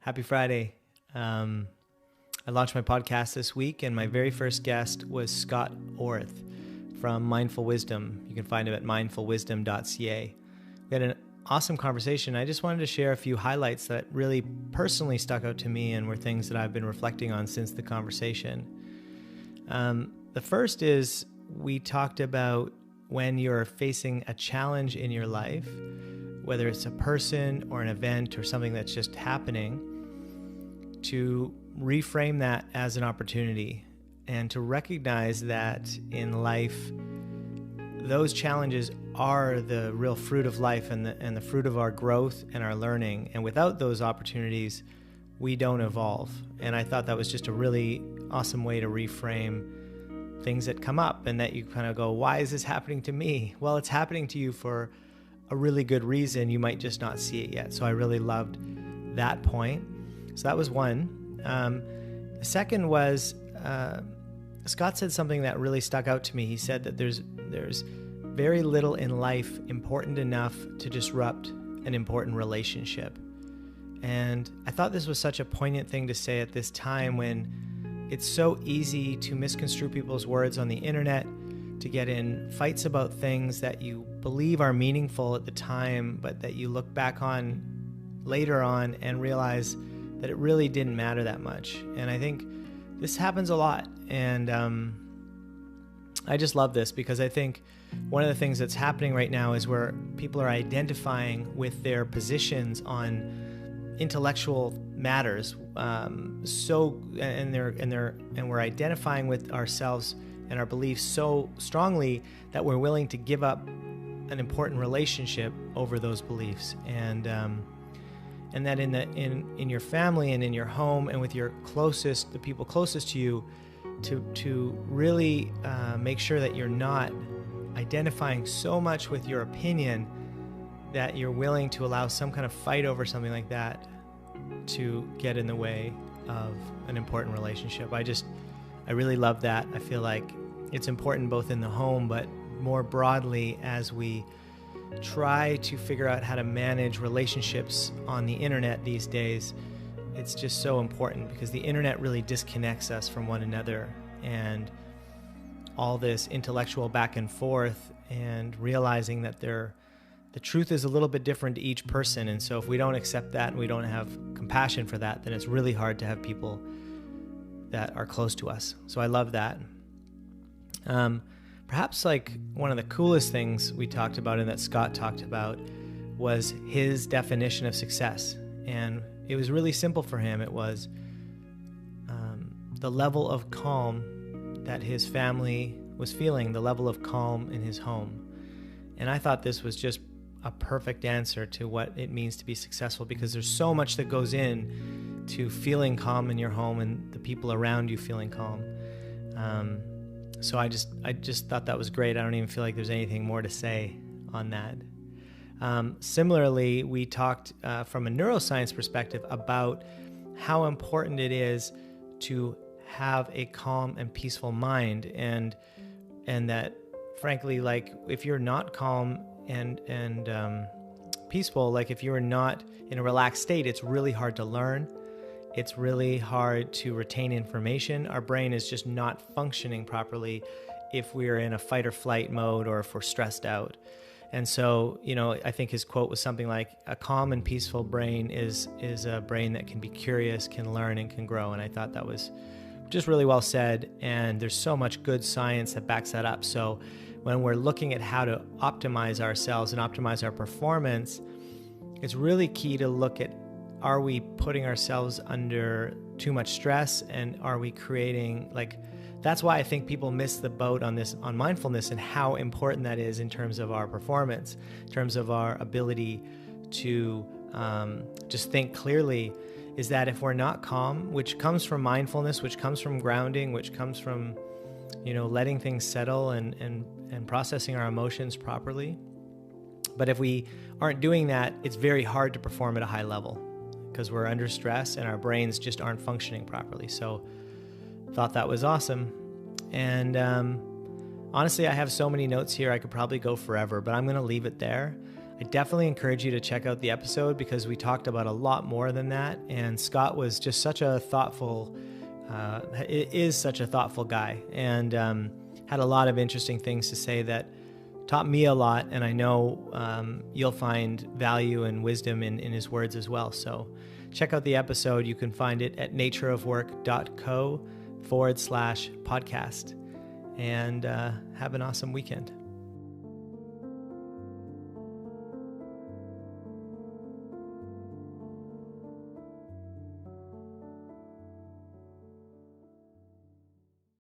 Happy Friday. I launched my podcast this week, and my very first guest was Scott Orth from Mindful Wisdom. You can find him at mindfulwisdom.ca. We had an awesome conversation. I just wanted to share a few highlights that really personally stuck out to me and were things that I've been reflecting on since the conversation. The first is we talked about when you're facing a challenge in your life, whether it's a person or an event or something that's just happening, to reframe that as an opportunity and to recognize that in life, those challenges are the real fruit of life and the fruit of our growth and our learning. And without those opportunities, we don't evolve. And I thought that was just a really awesome way to reframe things that come up and that you kind of go, why is this happening to me? Well, it's happening to you for a really good reason. You might just not see it yet. So I really loved that point. So that was one. The second was Scott said something that really stuck out to me. He said that there's very little in life important enough to disrupt an important relationship. And I thought this was such a poignant thing to say at this time when it's so easy to misconstrue people's words on the internet, to get in fights about things that you believe are meaningful at the time, but that you look back on later on and realize that it really didn't matter that much. And I think this happens a lot. And I just love this because I think one of the things that's happening right now is where people are identifying with their positions on intellectual matters. And we're identifying with ourselves and our beliefs so strongly that we're willing to give up an important relationship over those beliefs. And that in your family and in your home and with your closest, the people closest to you, to really make sure that you're not identifying so much with your opinion that you're willing to allow some kind of fight over something like that to get in the way of an important relationship. I really love that. I feel like it's important both in the home, but more broadly as we try to figure out how to manage relationships on the internet these days. It's just so important because the internet really disconnects us from one another, and all this intellectual back and forth and realizing that the truth is a little bit different to each person. And so if we don't accept that and we don't have compassion for that, then it's really hard to have people that are close to us. So I love that. Perhaps like one of the coolest things we talked about and that Scott talked about was his definition of success. And it was really simple for him. It was the level of calm that his family was feeling, the level of calm in his home. And I thought this was just a perfect answer to what it means to be successful, because there's so much that goes in to feeling calm in your home and the people around you feeling calm. So I just thought that was great. I don't even feel like there's anything more to say on that. Similarly, we talked from a neuroscience perspective about how important it is to have a calm and peaceful mind, and that frankly, like if you're not calm and peaceful, like if you're not in a relaxed state, it's really hard to learn. It's really hard to retain information. Our brain is just not functioning properly if we're in a fight or flight mode or if we're stressed out. And so, I think his quote was something like, a calm and peaceful brain is a brain that can be curious, can learn, and can grow. And I thought that was just really well said. And there's so much good science that backs that up. So when we're looking at how to optimize ourselves and optimize our performance, it's really key to look at, are we putting ourselves under too much stress, and are we creating, that's why I think people miss the boat on mindfulness and how important that is in terms of our performance, in terms of our ability to just think clearly, is that if we're not calm, which comes from mindfulness, which comes from grounding, which comes from, letting things settle and processing our emotions properly. But if we aren't doing that, it's very hard to perform at a high level, because we're under stress and our brains just aren't functioning properly. So thought that was awesome. And honestly, I have so many notes here, I could probably go forever, but I'm going to leave it there. I definitely encourage you to check out the episode because we talked about a lot more than that. And Scott was just such a thoughtful, is such a thoughtful guy, and had a lot of interesting things to say that taught me a lot. And I know you'll find value and wisdom in his words as well. So check out the episode. You can find it at natureofwork.co/podcast. And have an awesome weekend.